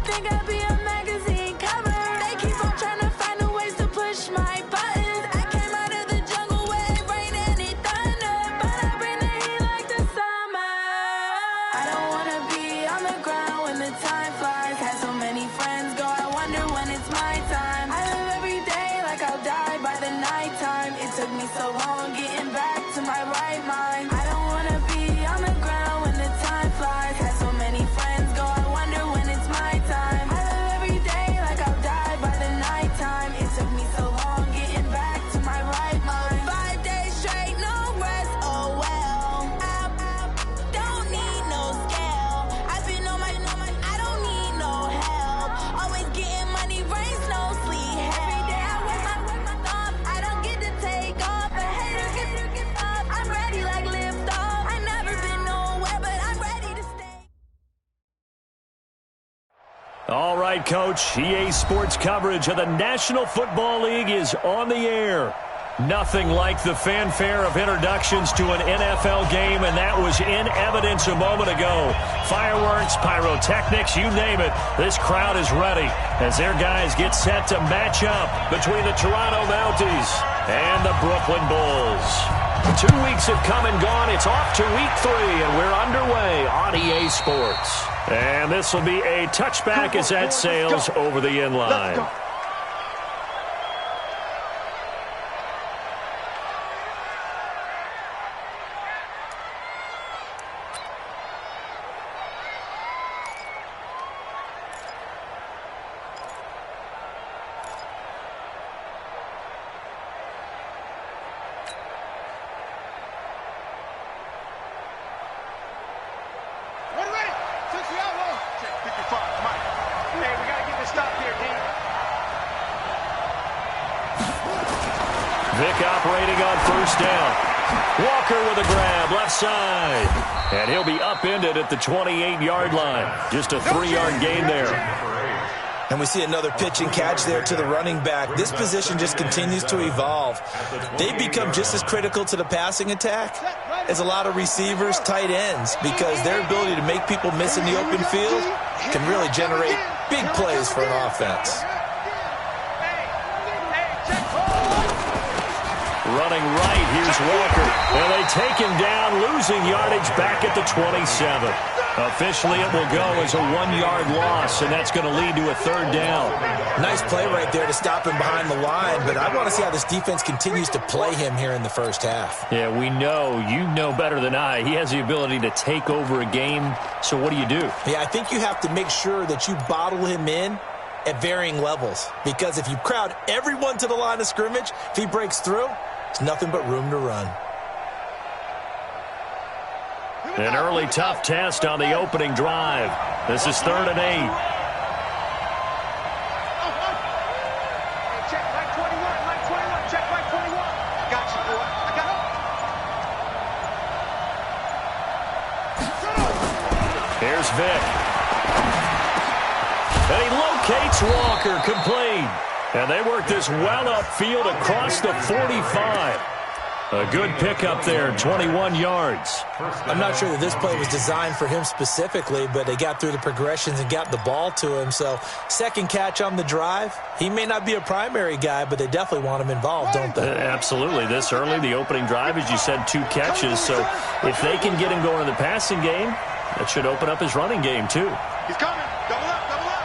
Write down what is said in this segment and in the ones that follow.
think I'd be a magazine cover. They keep on trying to find a ways to push my buttons. I came out of the jungle where it rained and it thunder, but I bring the heat like the summer. I don't wanna be on the ground when the time flies. Had so many friends go, I wonder when it's my time. I live every day like I'll die by the nighttime. It took me so long getting back to my right mind. I don't wanna be on the ground when the time flies. Had so many friends go, I wonder when it's my time. I live every day like I'll die by the nighttime. It took me so long getting back to my right mind. 5 days straight, no rest, oh well. I don't need no scale. I've been on my, I don't need no help. Always getting money, rain, snow, sleet, every day I work my thumb. I don't get to take off, but haters get up. I'm ready like lift off. I never been nowhere, but I'm ready to stay. All right, Coach, EA Sports coverage of the National Football League is on the air. Nothing like the fanfare of introductions to an NFL game, and that was in evidence a moment ago. Fireworks, pyrotechnics, you name it. This crowd is ready as their guys get set to match up between the Toronto Mounties and the Brooklyn Bulls. 2 weeks have come and gone. It's off to week 3, and we're underway on EA Sports. And this will be a touchback as that sails over the inline. Vick operating on first down. Walker with a grab, left side. And he'll be upended at the 28-yard line. Just a 3-yard gain there. And we see another pitch and catch there to the running back. This position just continues to evolve. They become just as critical to the passing attack as a lot of receivers, tight ends, because their ability to make people miss in the open field can really generate big plays for an offense. Running right, here's Walker. And they take him down, losing yardage back at the 27. Officially, it will go as a 1-yard loss, and that's going to lead to a 3rd down. Nice play right there to stop him behind the line, but I want to see how this defense continues to play him here in the first half. Yeah, we know. You know better than I. He has the ability to take over a game, so what do you do? Yeah, I think you have to make sure that you bottle him in at varying levels, because if you crowd everyone to the line of scrimmage, if he breaks through, it's nothing but room to run. An early tough test on the opening drive. This is 3rd and 8. Check right 21, right 21, check right 21. I got you, boy. I got you. Here's Vick. And he locates Walker, complete. And they work this well upfield across the 45. A good pickup there, 21 yards. I'm not sure that this play was designed for him specifically, but they got through the progressions and got the ball to him. So, second catch on the drive. He may not be a primary guy, but they definitely want him involved, don't they? Absolutely. This early, the opening drive, as you said, 2 catches. So, if they can get him going in the passing game, that should open up his running game, too. He's coming. Double up, double up.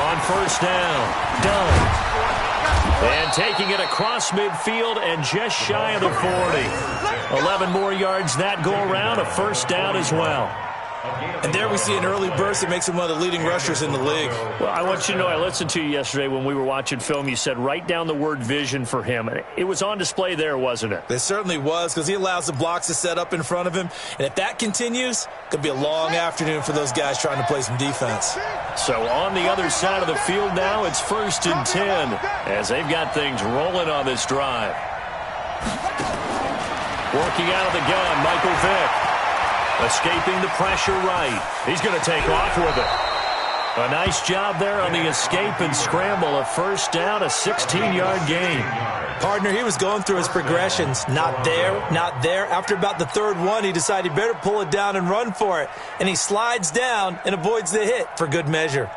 On first down, done. And taking it across midfield and just shy of the 40. 11 more yards that go around, a 1st down as well. And there we see an early burst that makes him one of the leading rushers in the league. Well, I want you to know, I listened to you yesterday when we were watching film. You said write down the word vision for him. It was on display there, wasn't it? It certainly was, because he allows the blocks to set up in front of him. And if that continues, it could be a long afternoon for those guys trying to play some defense. So on the other side of the field now, it's 1st and 10 as they've got things rolling on this drive. Working out of the gun, Michael Vick. Escaping the pressure right. He's going to take off with it. A nice job there on the escape and scramble. A first down, a 16-yard gain. Partner, he was going through his progressions. Not there, not there. After about the third one, he decided he better pull it down and run for it. And he slides down and avoids the hit for good measure.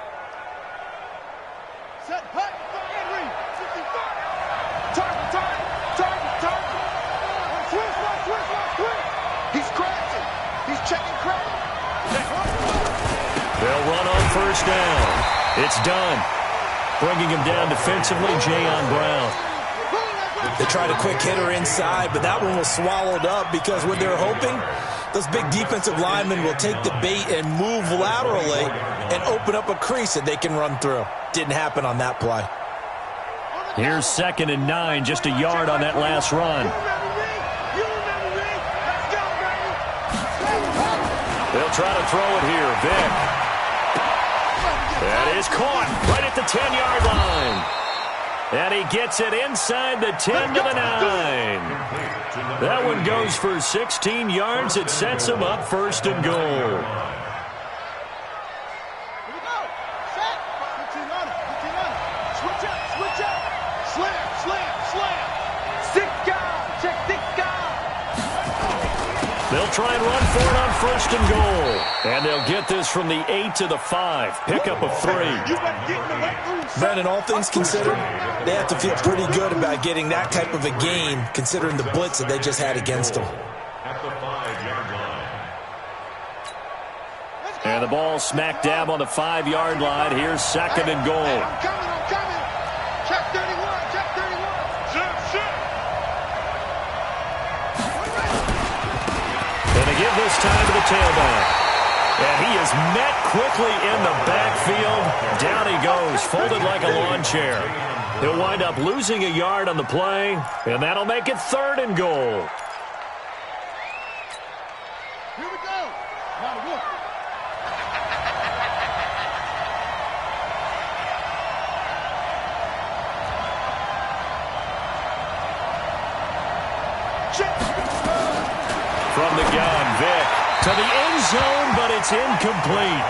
Set, hut, Henry, 55. Target. Switch. He's crashing. He's checking credit. They'll run on first down. It's done. Bringing him down defensively, Jayon Brown. They tried a quick hitter inside, but that one was swallowed up because what they're hoping, those big defensive linemen will take the bait and move laterally and open up a crease that they can run through. Didn't happen on that play. Here's 2nd and 9, just a yard on that last run. They'll try to throw it here. Vick. That is caught right at the 10-yard line. And he gets it inside the 10 to the 9. That one goes for 16 yards. It sets him up 1st and goal. Here we go. Set. 15 on it. Switch up. Slam. 6 guys. Check 6 guys. They'll try and run for it on 1st and goal. And they'll get this from the 8 to the 5. Pickup of 3. Brandon, all things considered, they have to feel pretty good about getting that type of a gain, considering the blitz that they just had against them. And the ball smack dab on the 5-yard line. Here's 2nd and goal. I'm coming. Check 31. Shit. And they give this time to the tailback. And he is met quickly in the backfield. Down he goes, folded like a lawn chair. He'll wind up losing a yard on the play, and that'll make it 3rd and goal. Here we go. Now to work. From the gun, Vick to the end zone, but it's incomplete.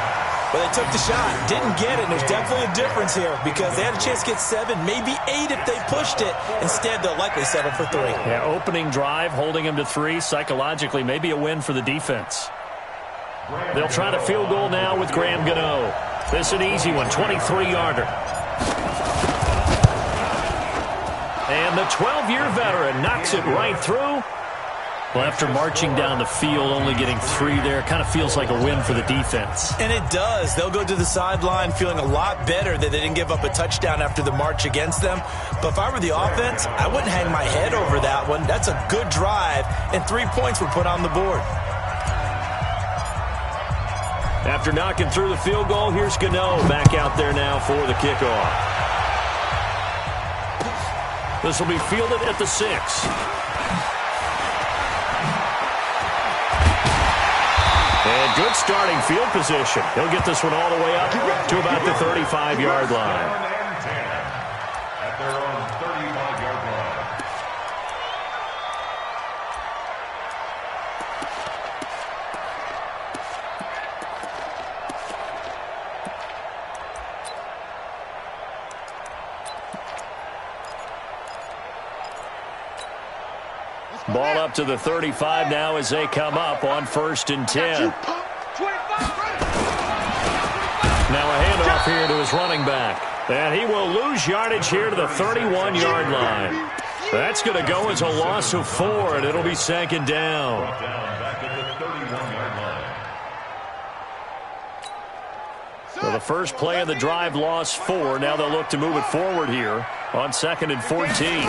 But they took the shot, didn't get it, and there's definitely a difference here because they had a chance to get 7, maybe 8 if they pushed it. Instead, they'll likely settle for 3. Yeah, opening drive, holding him to 3, psychologically, maybe a win for the defense. They'll try the field goal now with Graham Gano. This is an easy one, 23-yarder. And the 12-year veteran knocks it right through. Well, after marching down the field, only getting 3 there, kind of feels like a win for the defense. And it does. They'll go to the sideline feeling a lot better that they didn't give up a touchdown after the march against them. But if I were the offense, I wouldn't hang my head over that one. That's a good drive, and 3 points were put on the board. After knocking through the field goal, here's Gano back out there now for the kickoff. This will be fielded at the 6. And good starting field position. He'll get this one all the way up to about the 35-yard line. At their own 35-yard line. Ball up to the 35 now as they come up on 1st and 10. Now a handoff here to his running back. And he will lose yardage here to the 31-yard line. That's going to go as a loss of 4, and it'll be 2nd down. Back at the 31-yard line. So the first play of the drive lost 4. Now they'll look to move it forward here on 2nd and 14.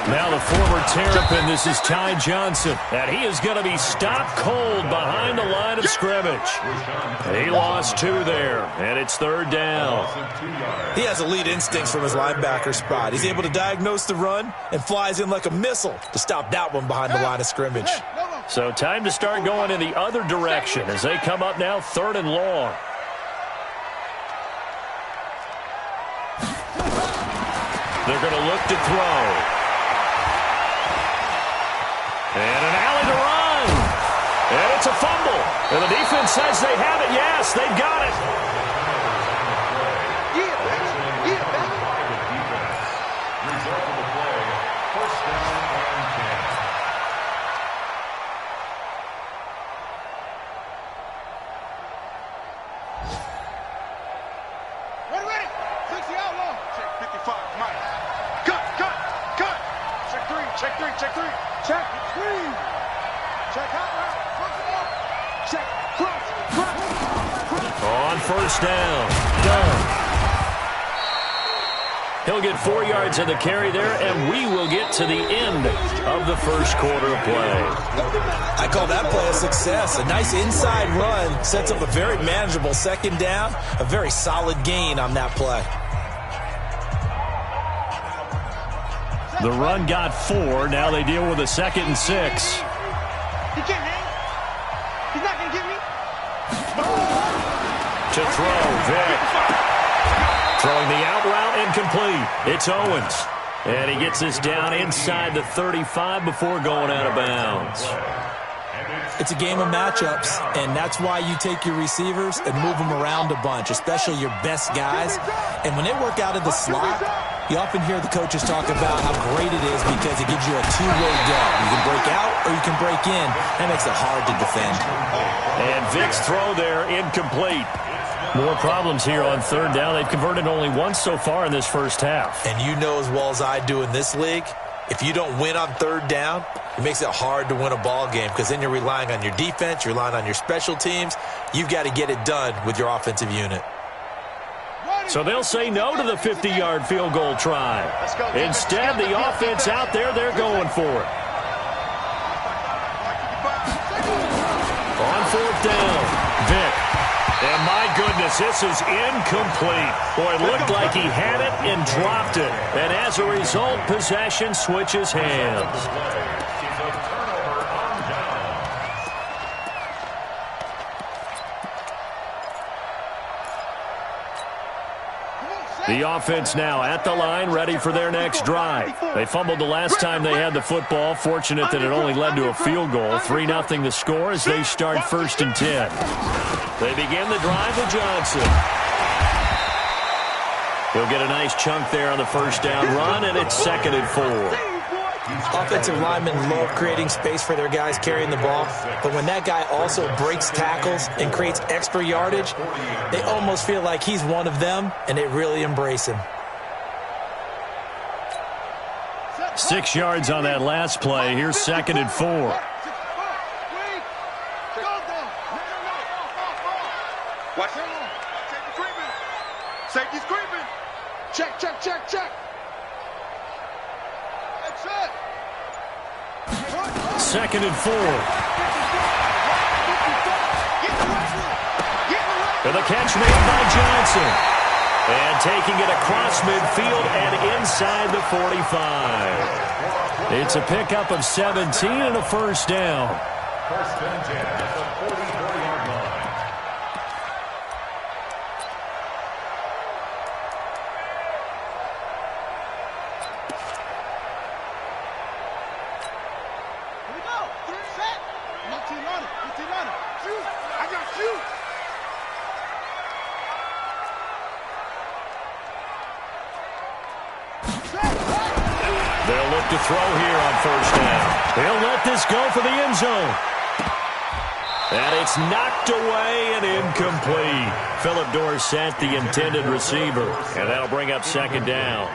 Now the former Terrapin, this is Ty Johnson. And he is going to be stopped cold behind the line of scrimmage. He lost 2 there, and it's 3rd down. He has elite instincts from his linebacker spot. He's able to diagnose the run and flies in like a missile to stop that one behind the line of scrimmage. So time to start going in the other direction as they come up now 3rd and long. They're going to look to throw. And an alley to run. And it's a fumble. And the defense says they have it. Yes, they've got it. check 3. Check 3. Check out route. Check. Cross. On first down. Done. He'll get 4 yards on the carry there, and we will get to the end of the first quarter of play. I call that play a success. A nice inside run sets up a very manageable second down, a very solid gain on that play. The run got 4. Now they deal with a 2nd and 6. He can't hang. He's not going to get me. To throw, Vic. Throwing the out route incomplete. It's Owens. And he gets us down inside the 35 before going out of bounds. It's a game of matchups, and that's why you take your receivers and move them around a bunch, especially your best guys. And when they work out of the slot, you often hear the coaches talk about how great it is because it gives you a two-way go. You can break out or you can break in. That makes it hard to defend. And Vic's throw there incomplete. More problems here on third down. They've converted only once so far in this first half. And you know as well as I do in this league, if you don't win on third down, it makes it hard to win a ball game because then you're relying on your defense, you're relying on your special teams. You've got to get it done with your offensive unit. So they'll say no to the 50-yard field goal try. Instead, the offense out there, they're going for it. On fourth down, Vic. And my goodness, this is incomplete. Boy, it looked like he had it and dropped it. And as a result, possession switches hands. The offense now at the line, ready for their next drive. They fumbled the last time they had the football. Fortunate that it only led to a field goal. 3-0 the score as they start 1st and 10. They begin the drive with Johnson. He'll get a nice chunk there on the first down run, and it's 2nd and 4. Offensive linemen love creating space for their guys carrying the ball, but when that guy also breaks tackles and creates extra yardage, they almost feel like he's one of them, and they really embrace him. 6 yards on that last play. Here's 2nd and 4. Watch him. Safety's creeping. Safety's creeping. Check, check, check, check. That's it. 2nd and 4. And the catch made by Johnson. And taking it across midfield and inside the 45. It's a pickup of 17 and a first down. 1st and 10 at the 44-yard line. Here we go. Set. 15 on it. 15 on it. Shoot. I got shoot. They'll look to throw here on first down. They'll let this go for the end zone. And it's knocked away and incomplete. Philip Dorsett, the intended receiver. And that'll bring up 2nd down.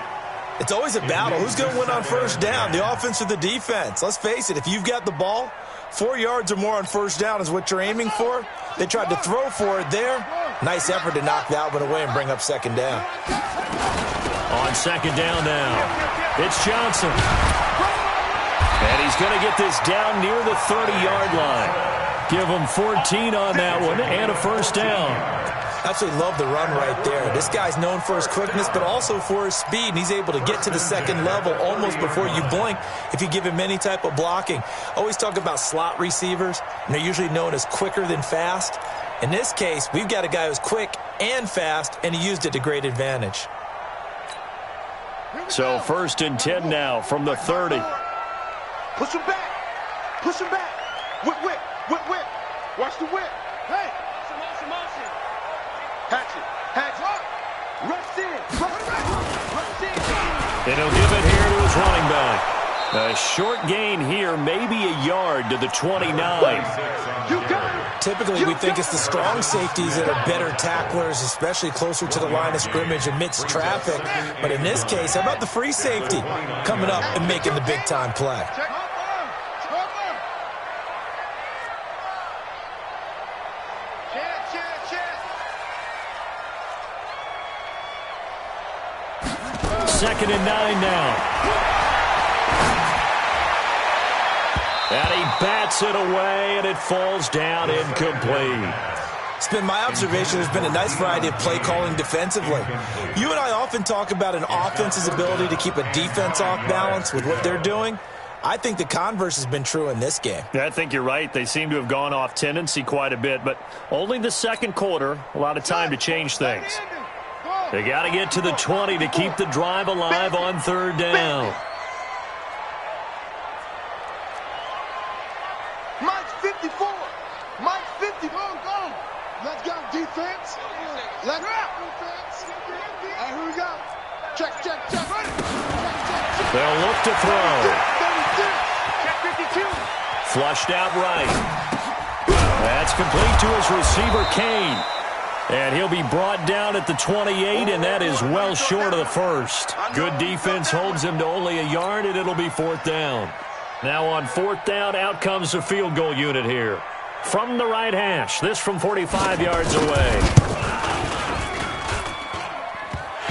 It's always a battle. Who's going to win on first down, the offense or the defense? Let's face it, if you've got the ball, 4 yards or more on first down is what you're aiming for. They tried to throw for it there. Nice effort to knock that one away and bring up 2nd down. On 2nd down now, it's Johnson. And he's going to get this down near the 30-yard line. Give him 14 on that one and a first down. Absolutely love the run right there. This guy's known for his quickness, but also for his speed, and he's able to get to the second level almost before you blink if you give him any type of blocking. Always talk about slot receivers, and they're usually known as quicker than fast. In this case, we've got a guy who's quick and fast, and he used it to great advantage. So 1st and 10 now from the 30. Push him back. Push him back. Whip, whip, whip, whip. Watch the whip. Hey. Motion. Hatchet. Hatchet. Rush in. Rush in. And he'll give it here to his running back. A short gain here, maybe a yard to the 29. You got it. typically we think it's the strong safeties that are better tacklers, especially closer to the line of scrimmage amidst traffic. But in this case, how about the free safety coming up and making the big-time play? Second and 9 now. And he bats it away, and it falls down incomplete. It's been my observation there's been a nice variety of play calling defensively. You and I often talk about an offense's ability to keep a defense off balance with what they're doing. I think the converse has been true in this game. Yeah, I think you're right. They seem to have gone off tendency quite a bit, but only the second quarter, a lot of time to change things. They got to get to the 20 to keep the drive alive on third down. Mike's 54. Mike's 50. Go. Let's go, defense. Let's go. Hey, here we go. Check. Ready. Check. They'll look to throw. 36. Check 52. Flushed out right. That's complete to his receiver, Kane. And he'll be brought down at the 28, and that is well short of the first. Good defense holds him to only a yard, and it'll be fourth down. Now on fourth down, out comes the field goal unit here. From the right hash, this from 45 yards away.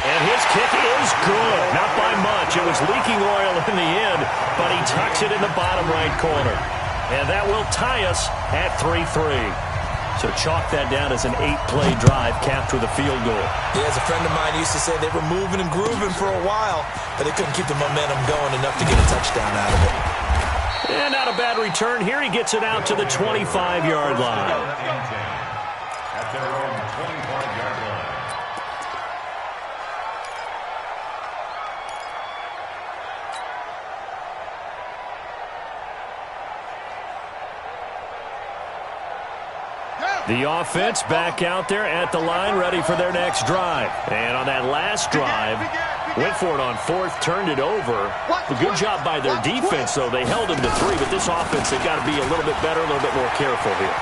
And his kick is good. Not by much. It was leaking oil in the end, but he tucks it in the bottom right corner. And that will tie us at 3-3. So chalk that down as an 8-play drive capped with a field goal. Yeah, as a friend of mine used to say, they were moving and grooving for a while, but they couldn't keep the momentum going enough to get a touchdown out of it. And not a bad return. Here he gets it out to the 25-yard line. At their own 25-yard line. The offense back out there at the line, ready for their next drive. And on that last drive, went for it on fourth, turned it over. A good job by their defense, though. They held them to 3, but this offense, they've got to be a little bit better, a little bit more careful here.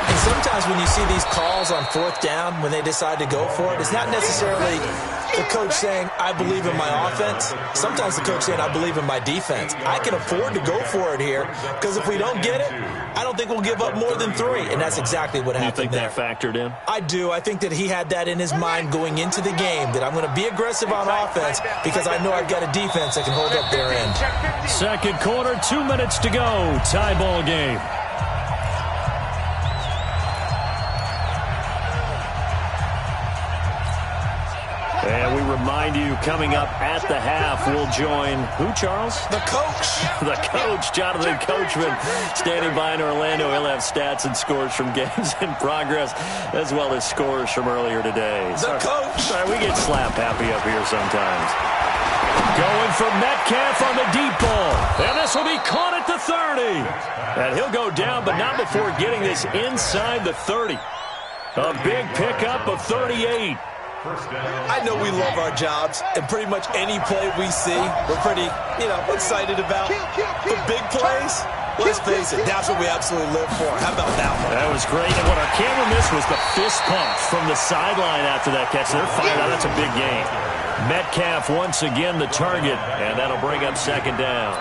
And sometimes when you see these calls on fourth down, when they decide to go for it, it's not necessarily the coach saying, I believe in my offense. Sometimes the coach saying, I believe in my defense. I can afford to go for it here, because if we don't get it, I don't think we'll give up more than 3, and that's exactly what happened there. You think that factored in? I do. I think that he had that in his mind going into the game, that I'm going to be aggressive on offense because I know I've got a defense that can hold up their end. Second quarter, 2 minutes to go. Tie ball game. And we remind you, coming up at the half, we'll join who, Charles? The coach. The coach, Jonathan Coachman, standing by in Orlando. He'll have stats and scores from games in progress, as well as scores from earlier today. The coach. Sorry, we get slap happy up here sometimes. Going for Metcalf on the deep ball. And this will be caught at the 30. And he'll go down, but not before getting this inside the 30. A big pickup of 38. I know we love our jobs, and pretty much any play we see, we're pretty, excited about. The big plays, let's face it, that's what we absolutely live for. How about that one? That was great, and what our camera missed was the fist pump from the sideline after that catch. They're fired out. That's a big gain. Metcalf once again the target, and that'll bring up second down.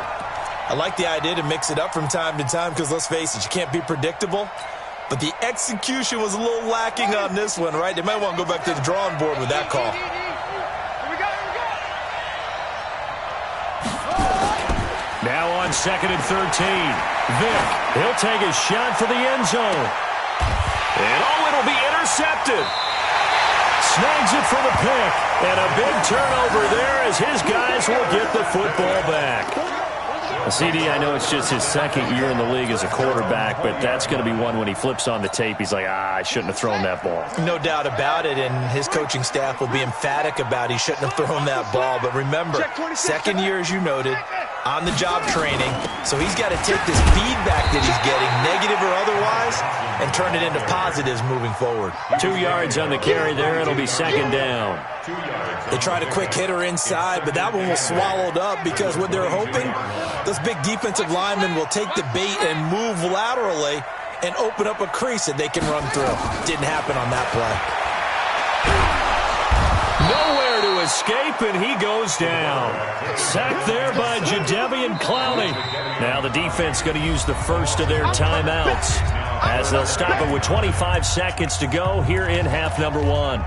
I like the idea to mix it up from time to time because, let's face it, you can't be predictable. But the execution was a little lacking on this one, right? They might want to go back to the drawing board with that call. Now on second and 13. Vick, he'll take a shot for the end zone. And it'll be intercepted. Snags it for the pick. And a big turnover there as his guys will get the football back. CD, I know it's just his second year in the league as a quarterback, but that's going to be one when he flips on the tape. He's like, I shouldn't have thrown that ball. No doubt about it, and his coaching staff will be emphatic about he shouldn't have thrown that ball. But remember, second year, as you noted, on-the-job training, so he's got to take this feedback that he's getting, negative or otherwise, and turn it into positives moving forward. 2 yards on the carry there. It'll be second down. They tried a quick hitter inside, but that one was swallowed up because what they're hoping, those big defensive linemen will take the bait and move laterally and open up a crease that they can run through. Didn't happen on that play. Nowhere to escape, and he goes down. Sacked there by Jadeveon Clowney. Now the defense going to use the first of their timeouts as they'll stop it with 25 seconds to go here in half number one.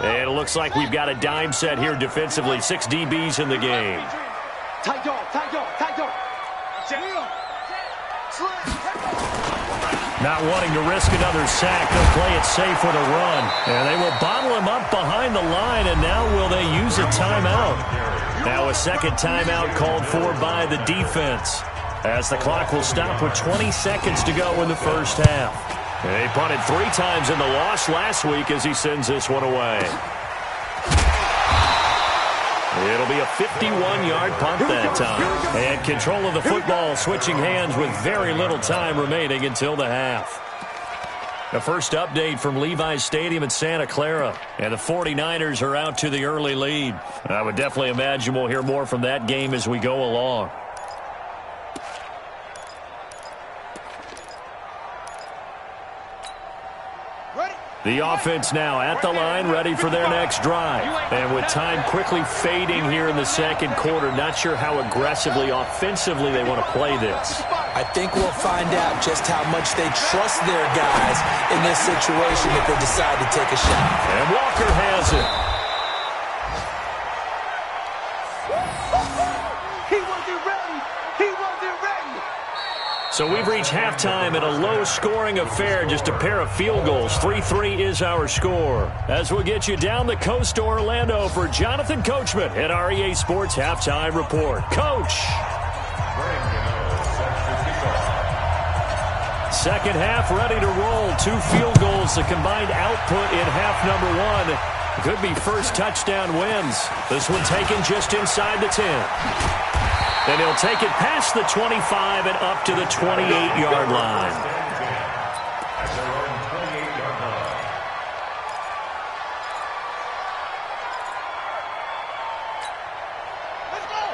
And it looks like we've got a dime set here defensively. 6 DBs in the game. Tight dog, tight dog, tight dog. Not wanting to risk another sack, they'll play it safe with a run. And they will bottle him up behind the line, and now will they use a timeout? Now a second timeout called for by the defense, as the clock will stop with 20 seconds to go in the first half. They punted 3 times in the loss last week as he sends this one away. It'll be a 51-yard punt that time. And control of the football switching hands with very little time remaining until the half. The first update from Levi's Stadium in Santa Clara. And the 49ers are out to the early lead. I would definitely imagine we'll hear more from that game as we go along. The offense now at the line, ready for their next drive. And with time quickly fading here in the second quarter, not sure how aggressively, offensively they want to play this. I think we'll find out just how much they trust their guys in this situation if they decide to take a shot. And Walker has it. He wasn't ready. He wasn't ready. So we've reached halftime in a low-scoring affair, just a pair of field goals. 3-3 is our score. As we'll get you down the coast to Orlando for Jonathan Coachman at our EA Sports Halftime Report. Coach! Second half ready to roll. 2 field goals, the combined output in half number one. Could be first touchdown wins. This one taken just inside the 10. And he'll take it past the 25 and up to the 28-yard line.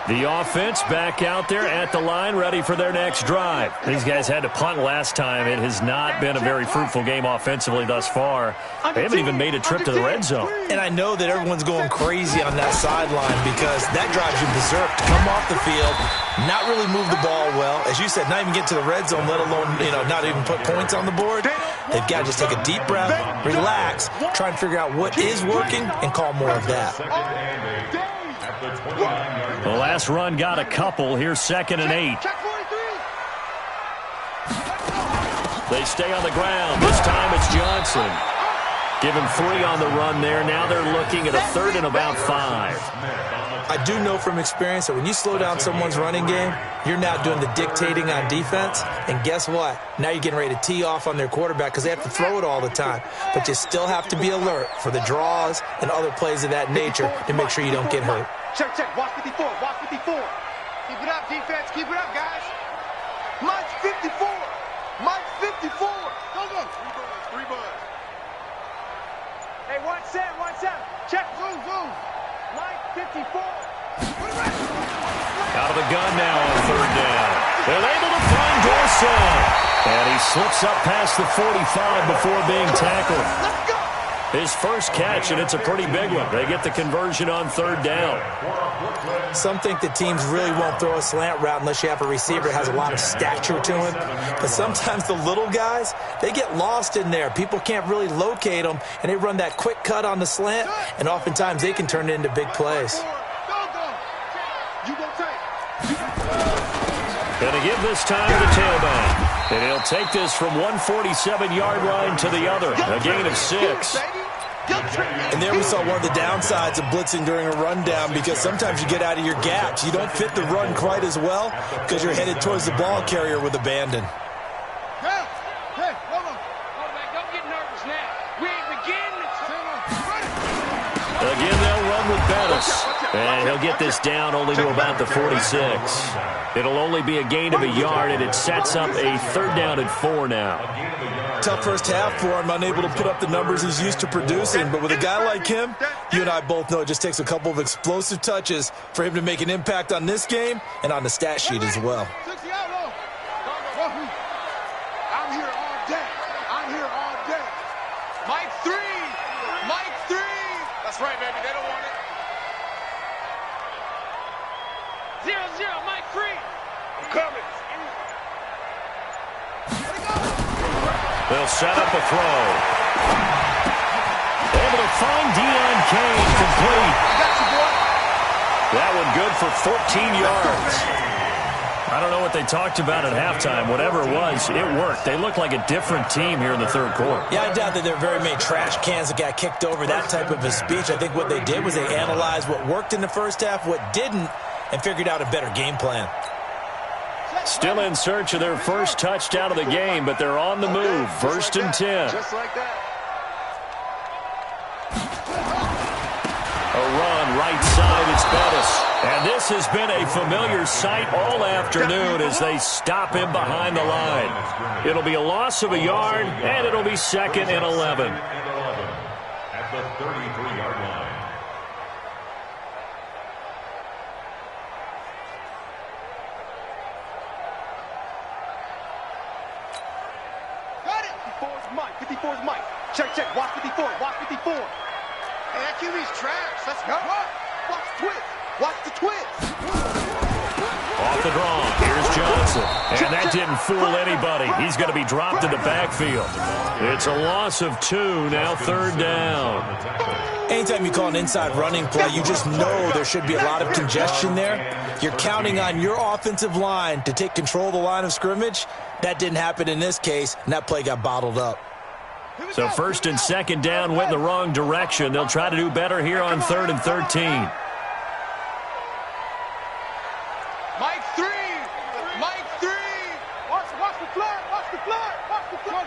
The offense back out there at the line, ready for their next drive. These guys had to punt last time. It has not been a very fruitful game offensively thus far. They haven't even made a trip to the red zone. And I know that everyone's going crazy on that sideline because that drives you berserk to come off the field, not really move the ball well. As you said, not even get to the red zone, let alone, not even put points on the board. They've got to just take a deep breath, relax, try and figure out what is working, and call more of that. The last run got a couple. Here's 2nd and 8. They stay on the ground. This time it's Johnson. Give him 3 on the run there. Now they're looking at a 3rd and about 5. I do know from experience that when you slow down someone's running game, you're now doing the dictating on defense. And guess what? Now you're getting ready to tee off on their quarterback because they have to throw it all the time. But you still have to be alert for the draws and other plays of that nature to make sure you don't get hurt. Check, check. Watch 54. Watch 54. Keep it up, defense. Keep it up, guys. Mike's 54. Mike's 54. Go, go. 3 buds. Hey, 1-7. Check. Zoom. Mike 54. Out of the gun now on 3rd down. They're able to find Dorsett. And he slips up past the 45 before being tackled. Let's go. His first catch, and it's a pretty big one. They get the conversion on 3rd down. Some think that teams really won't throw a slant route unless you have a receiver that has a lot of stature to him. But sometimes the little guys, they get lost in there. People can't really locate them, and they run that quick cut on the slant, and oftentimes they can turn it into big plays. Going to give this time to the tailback. And he'll take this from 147-yard line to the other. A gain of 6. And there we saw one of the downsides of blitzing during a rundown because sometimes you get out of your gaps. You don't fit the run quite as well because you're headed towards the ball carrier with abandon. Hey, hold on. Quarterback, don't get nervous now. We ain't beginning. Again, they'll run with Bennett. this. And he'll get this down only to about the 46. It'll only be a gain of a yard, and it sets up a 3rd down and 4 now. Tough first half for him, unable to put up the numbers he's used to producing. But with a guy like him, you and I both know it just takes a couple of explosive touches for him to make an impact on this game and on the stat sheet as well. I'm here all day. I'm here all day. Mike 3. Mike 3. That's right, baby. They don't want it. 0-0. Mike 3. I'm coming. They'll set up a throw. Able to find Deion Kane, complete. That one good for 14 yards. I don't know what they talked about at halftime. Whatever it was, it worked. They look like a different team here in the 3rd quarter. Yeah, I doubt that there are very many trash cans that got kicked over, that type of a speech. I think what they did was they analyzed what worked in the first half, what didn't, and figured out a better game plan. Still in search of their first touchdown of the game, but they're on the move. 1st and 10. Just like that. A run right side, it's Bettis. And this has been a familiar sight all afternoon as they stop him behind the line. It'll be a loss of a yard, and it'll be 2nd and 11. At the 33-yard line. Got it. 54's Mike. 54's Mike. Check, check. Watch 54. Watch 54. Hey, that QB's trash. Let's go. Watch the twist. Watch the twist. Off the draw. Here's Johnson. And that didn't fool anybody. He's going to be dropped in the backfield. It's a loss of 2. Now 3rd down. Anytime you call an inside running play, you just know there should be a lot of congestion there. You're counting on your offensive line to take control of the line of scrimmage. That didn't happen in this case, and that play got bottled up. So 1st and 2nd down went in the wrong direction. They'll try to do better here on 3rd and 13. Mike 3. Mike 3. Watch the flood. Watch the flood. Watch the flood.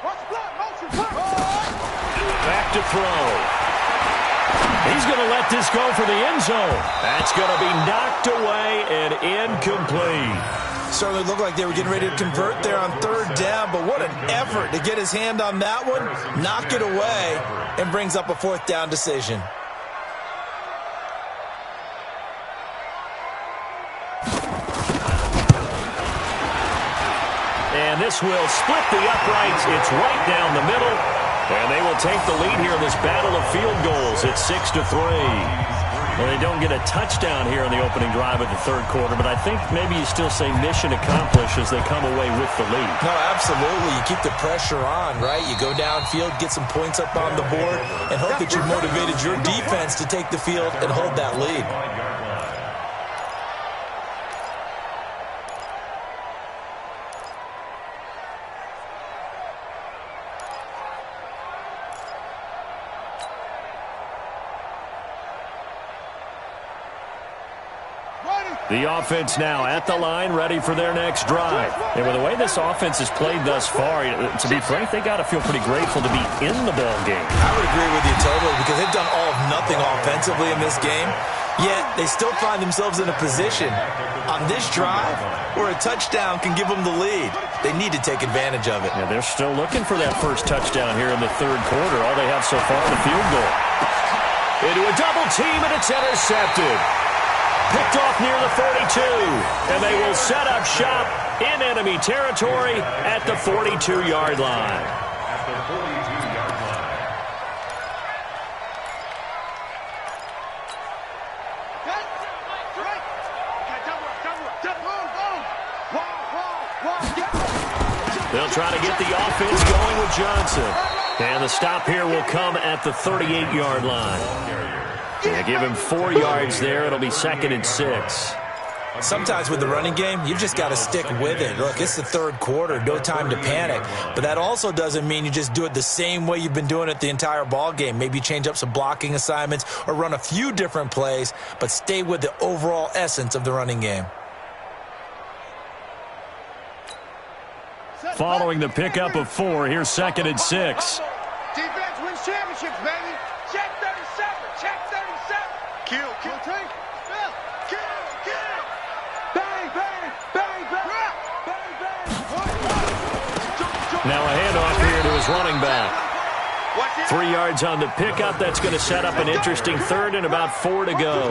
Watch the flood. Motion. Back to throw. He's going to let this go for the end zone. That's going to be knocked away and incomplete. Certainly looked like they were getting ready to convert there on 3rd down, but what an effort to get his hand on that one, knock it away, and brings up a 4th down decision. And this will split the uprights. It's right down the middle. And they will take the lead here in this battle of field goals. It's 6-3. Well, they don't get a touchdown here in the opening drive of the 3rd quarter, but I think maybe you still say mission accomplished as they come away with the lead. No, absolutely. You keep the pressure on, right? You go downfield, get some points up on the board, and hope that you motivated your defense to take the field and hold that lead. The offense now at the line, ready for their next drive. And with the way this offense has played thus far, to be frank, they got to feel pretty grateful to be in the ball game. I would agree with you totally because they've done all of nothing offensively in this game, yet they still find themselves in a position on this drive where a touchdown can give them the lead. They need to take advantage of it. Yeah, they're still looking for that first touchdown here in the 3rd quarter. All they have so far is a field goal. Into a double team, and it's intercepted. Picked off near the 42, and they will set up shop in enemy territory at the 42-yard line. At the 42-yard line. They'll try to get the offense going with Johnson. And the stop here will come at the 38-yard line. Yeah, give him 4 yards there. It'll be 2nd and 6. Sometimes with the running game, you've just got to stick with it. Look, it's the 3rd quarter, no time to panic. But that also doesn't mean you just do it the same way you've been doing it the entire ball game. Maybe change up some blocking assignments or run a few different plays, but stay with the overall essence of the running game. Following the pickup of 4, here's 2nd and 6. Defense wins championships, baby. Check 37. Check 37. Kill. Take. Kill. Bang, bang, bang, bang. Bang, bang. Now a handoff here to his running back. 3 yards on the pickup. That's going to set up an interesting third and about 4 to go.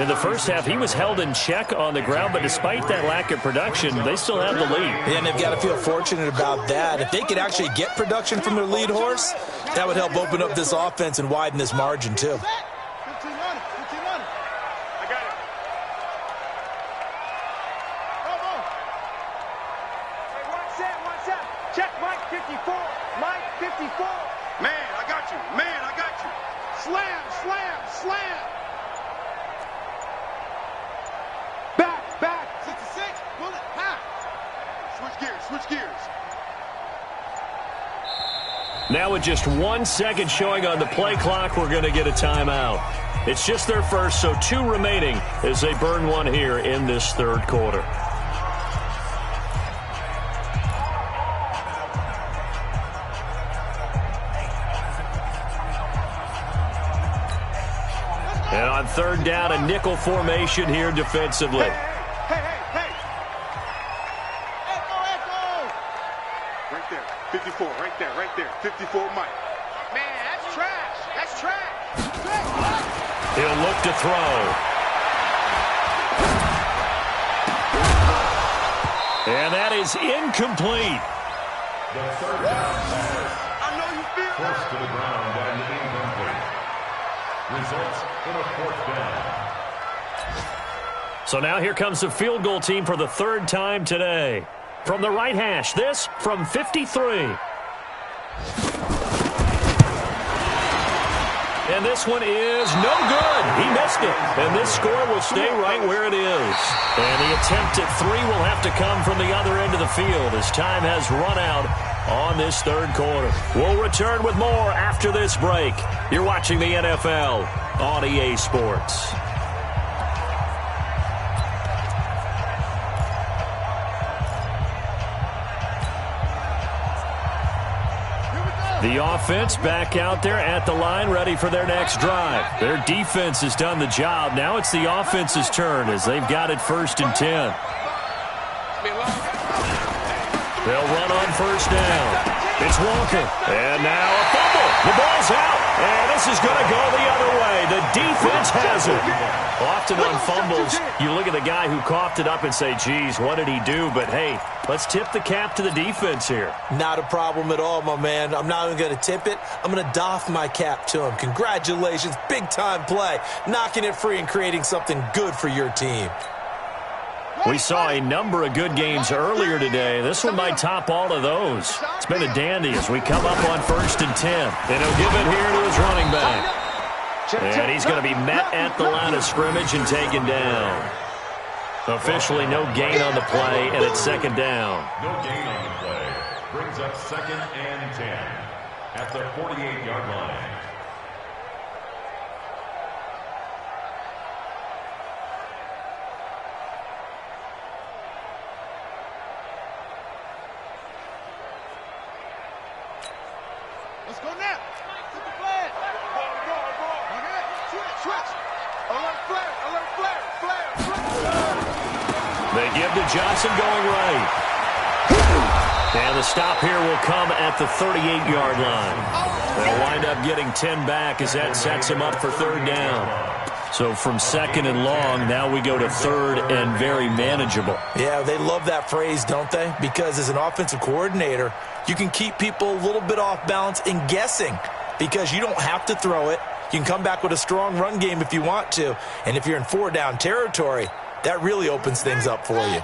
In the first half, he was held in check on the ground, but despite that lack of production, they still have the lead. Yeah, and they've got to feel fortunate about that. If they could actually get production from their lead horse, that would help open up this offense and widen this margin, too. Check Mike 54. Mike 54. Man, I got you. Man, I got you. Slam, slam, slam. Back. 66. Bullet. Half. Switch gears. Now with just 1 second showing on the play clock, we're going to get a timeout. It's just their first, so 2 remaining as they burn one here in this third quarter. And on third down, a nickel formation here defensively. Hey. Right there. 54, right there. 54, Mike. Man, that's trash. He'll look to throw. And that is incomplete. The third down pass. I know you feel that. Forced to the ground and incomplete. Results in a 4th down. So now here comes the field goal team for the 3rd time today. From the right hash, this from 53. And this one is no good. He missed it. And this score will stay right where it is. And the attempt at 3 will have to come from the other end of the field as time has run out on this third quarter. We'll return with more after this break. You're watching the NFL on EA Sports. The offense back out there at the line, ready for their next drive. Their defense has done the job. Now it's the offense's turn as they've got it 1st and 10. They'll run on 1st down. It's Walker. And now a fumble. The ball's out. And this is going to go the other way. The defense has it. Often on fumbles, you look at the guy who coughed it up and say, geez, what did he do? But, hey, let's tip the cap to the defense here. Not a problem at all, my man. I'm not even going to tip it. I'm going to doff my cap to him. Congratulations. Big-time play. Knocking it free and creating something good for your team. We saw a number of good games earlier today. This one might top all of those. It's been a dandy as we come up on 1st and 10. And he'll give it here to his running back. And he's going to be met at the line of scrimmage and taken down. Officially no gain on the play, and it's 2nd down. No gain on the play. Brings up 2nd and 10 at the 48-yard line. Let's go now. Put the flag. Switch. Alert flare. They give to Johnson going right. And the stop here will come at the 38-yard line. They'll wind up getting 10 back as that sets him up for 3rd down. So from 2nd and long, now we go to 3rd and very manageable. Yeah, they love that phrase, don't they? Because as an offensive coordinator, you can keep people a little bit off balance and guessing because you don't have to throw it. You can come back with a strong run game if you want to. And if you're in 4-down territory, that really opens things up for you.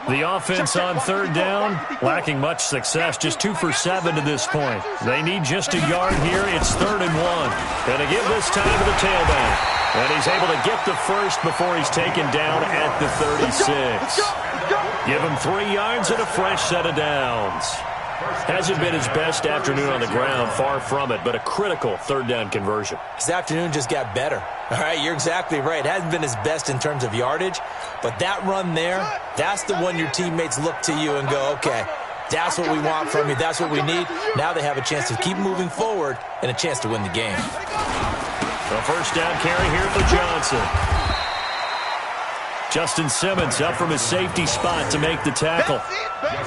The offense on 3rd down, lacking much success, just 2 for 7 to this point. They need just a yard here. It's 3rd and 1. Going to give this time to the tailback. And he's able to get the first before he's taken down at the 36. Give him 3 yards and a fresh set of downs. Hasn't been his best afternoon on the ground, far from it, but a critical 3rd down conversion. His afternoon just got better. All right, you're exactly right. Hasn't been his best in terms of yardage, but that run there, that's the one your teammates look to you and go, okay, that's what we want from you. That's what we need. Now they have a chance to keep moving forward and a chance to win the game. A first down carry here for Johnson. Justin Simmons up from his safety spot to make the tackle.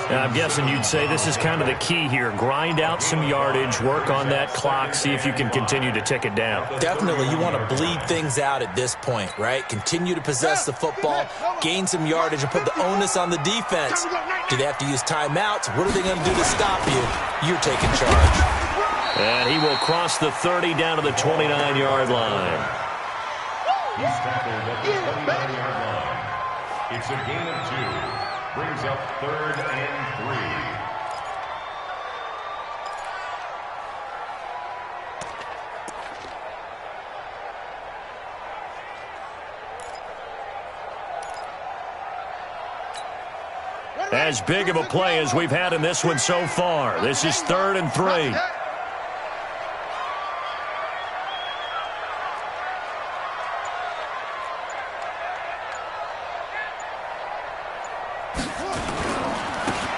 And I'm guessing you'd say this is kind of the key here. Grind out some yardage, work on that clock, see if you can continue to tick it down. Definitely, you want to bleed things out at this point, right? Continue to possess the football, gain some yardage, and put the onus on the defense. Do they have to use timeouts? What are they going to do to stop you? You're taking charge. And he will cross the 30 down to the 29-yard line. He's tackled at the 29-yard line. It's a gain of 2. Brings up 3rd and 3. As big of a play as we've had in this one so far. This is 3rd and 3.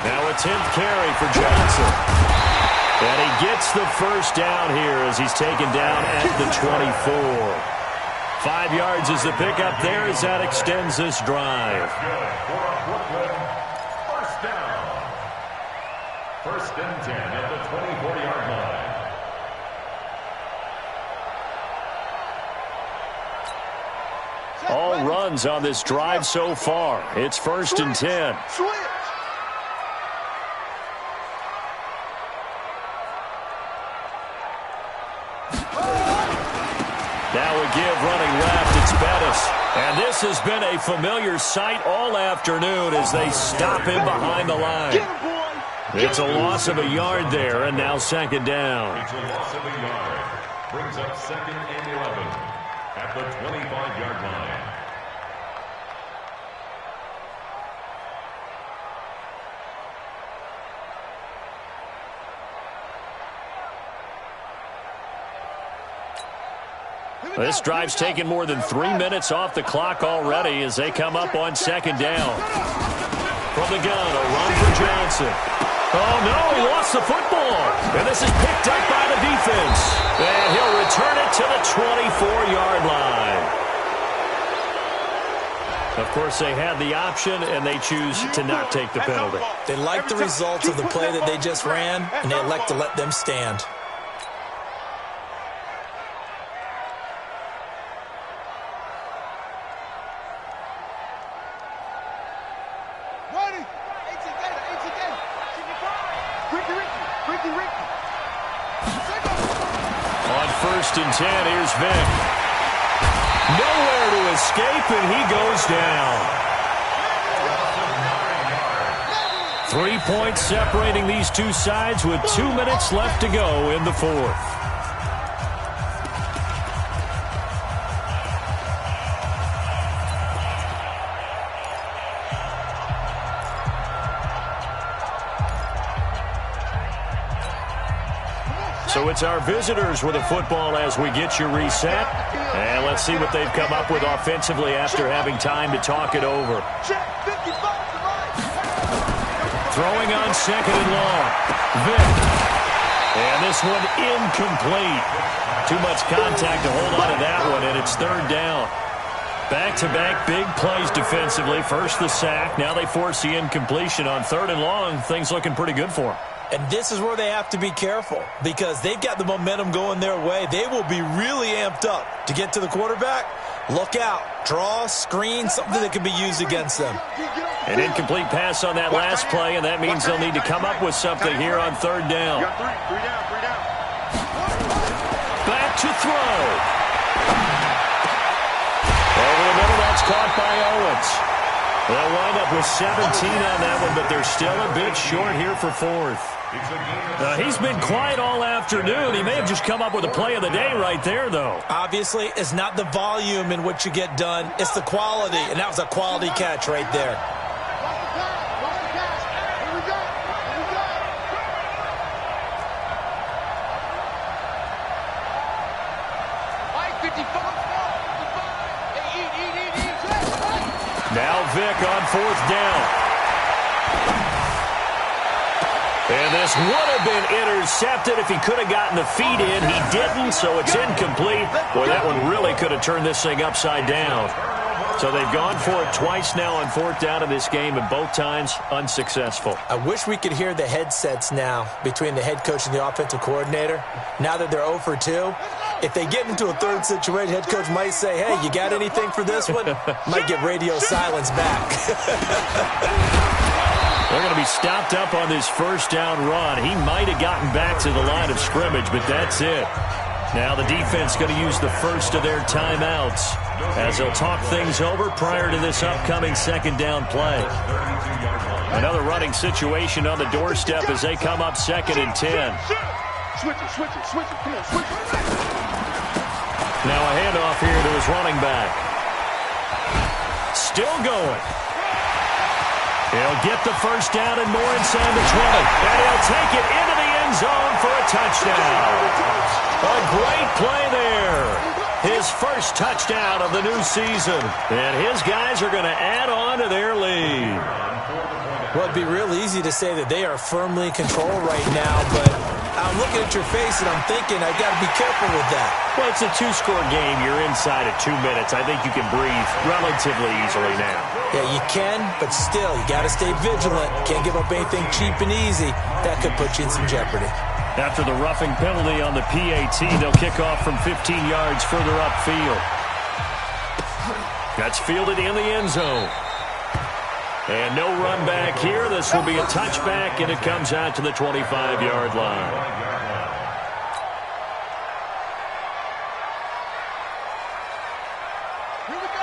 Now a 10th carry for Johnson. And he gets the first down here as he's taken down at the 24. 5 yards is the pickup there as that extends this drive. First down. 1st and 10 at the 24-yard line. All runs on this drive so far. It's 1st and 10. Now we give running left. It's Bettis. And this has been a familiar sight all afternoon as they stop him behind the line. It's a loss of a yard there, and now 2nd down. It's a loss of a yard. Brings up 2nd and 11 at the 25-yard line. This drive's taken more than 3 minutes off the clock already as they come up on 2nd down. From the gun, a run for Johnson. Oh, no, he lost the football. And this is picked up by the defense. And he'll return it to the 24-yard line. Of course, they had the option, and they choose to not take the penalty. They like the results of the play that they just ran, and they elect to let them stand. On 1st and 10, here's Vick. Nowhere to escape, and he goes down. 3 points separating these two sides with 2 minutes left to go in the 4th. So it's our visitors with a football as we get you reset. And let's see what they've come up with offensively after having time to talk it over. Throwing on 2nd and long. Vick. And this one incomplete. Too much contact to hold on to that one, and it's 3rd down. Back-to-back big plays defensively. First the sack. Now they force the incompletion on 3rd and long. Things looking pretty good for them. And this is where they have to be careful because they've got the momentum going their way. They will be really amped up to get to the quarterback. Look out. Draw, screen, something that can be used against them. An incomplete pass on that last play, and that means they'll need to come up with something here on 3rd down. Back to throw. Over the middle, that's caught by Owens. They'll wind up with 17 on that one, but they're still a bit short here for 4th. He's been quiet all afternoon. He may have just come up with a play of the day right there, though. Obviously, it's not the volume in which you get done. It's the quality, and that was a quality catch right there. Now Vick on 4th down. And this would have been intercepted if he could have gotten the feet in. He didn't, so it's incomplete. Boy, that one really could have turned this thing upside down. So they've gone for it twice now on fourth down in this game, and both times unsuccessful. I wish we could hear the headsets now between the head coach and the offensive coordinator. Now that they're 0 for 2, if they get into a third situation, head coach might say, hey, you got anything for this one? Might get radio silence back. They're going to be stopped up on this first down run. He might have gotten back to the line of scrimmage, but that's it. Now the defense going to use the first of their timeouts as they'll talk things over prior to this upcoming second down play. Another running situation on the doorstep as they come up 2nd and 10. Switch it. Come on, switch it. Now a handoff here to his running back. Still going. He'll get the first down and more inside the 20. And he'll take it into the end zone for a touchdown. A great play there. His first touchdown of the new season. And his guys are going to add on to their lead. Well, it'd be real easy to say that they are firmly in control right now, but I'm looking at your face and I'm thinking I got to be careful with that. Well, it's a 2-score game. You're inside of 2 minutes. I think you can breathe relatively easily now. Yeah, you can, but still, you got to stay vigilant. Can't give up anything cheap and easy. That could put you in some jeopardy. After the roughing penalty on the PAT, they'll kick off from 15 yards further upfield. That's fielded in the end zone. And no run back here. This will be a touchback, and it comes out to the 25-yard line.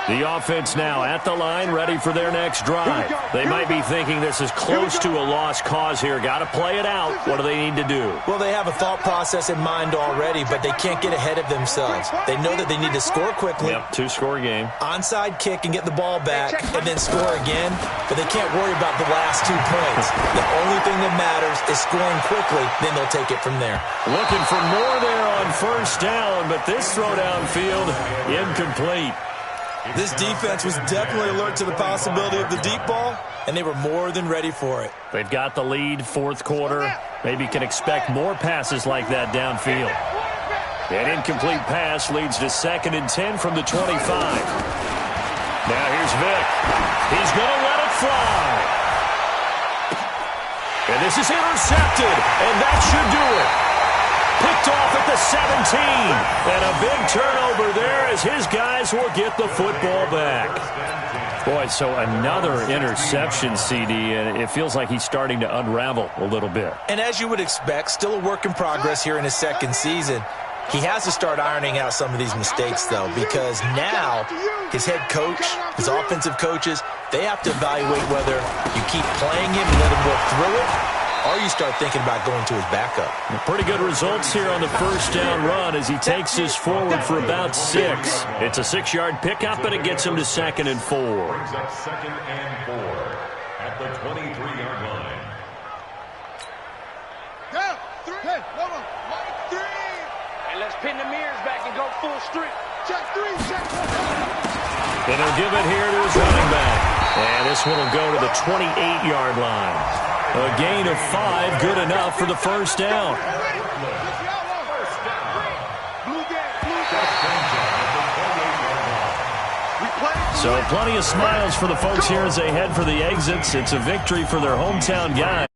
The offense now at the line, ready for their next drive. They might be thinking this is close to a lost cause here. Got to play it out. What do they need to do? Well, they have a thought process in mind already, but they can't get ahead of themselves. They know that they need to score quickly. Yep, 2-score game. Onside kick and get the ball back, and then score again. But they can't worry about the last 2 points. The only thing that matters is scoring quickly. Then they'll take it from there. Looking for more there on first down, but this throw downfield, incomplete. This defense was definitely alert to the possibility of the deep ball, and they were more than ready for it. They've got the lead, fourth quarter. Maybe can expect more passes like that downfield. An incomplete pass leads to 2nd and 10 from the 25. Now here's Vick. He's going to let it fly. And this is intercepted, and that should do it. Picked off at the 17. And a big turnover there as his guys will get the football back. Boy, so another interception, CD, and it feels like he's starting to unravel a little bit. And as you would expect, still a work in progress here in his second season. He has to start ironing out some of these mistakes, though, because now his head coach, his offensive coaches, they have to evaluate whether you keep playing him and let him work through it, or you start thinking about going to his backup. Pretty good results here on the first down run as he takes this forward for about 6. It's a 6-yard pickup, and it gets him to 2nd and 4. Brings up 2nd and 4 at the 23-yard line. Down, 3. Hey, hold on. 3. And let's pin the mirrors back and go full street. Check 3, check 4. And he'll give it here to his running back. And this one will go to the 28-yard line. A gain of 5, good enough for the first down. So plenty of smiles for the folks here as they head for the exits. It's a victory for their hometown guys.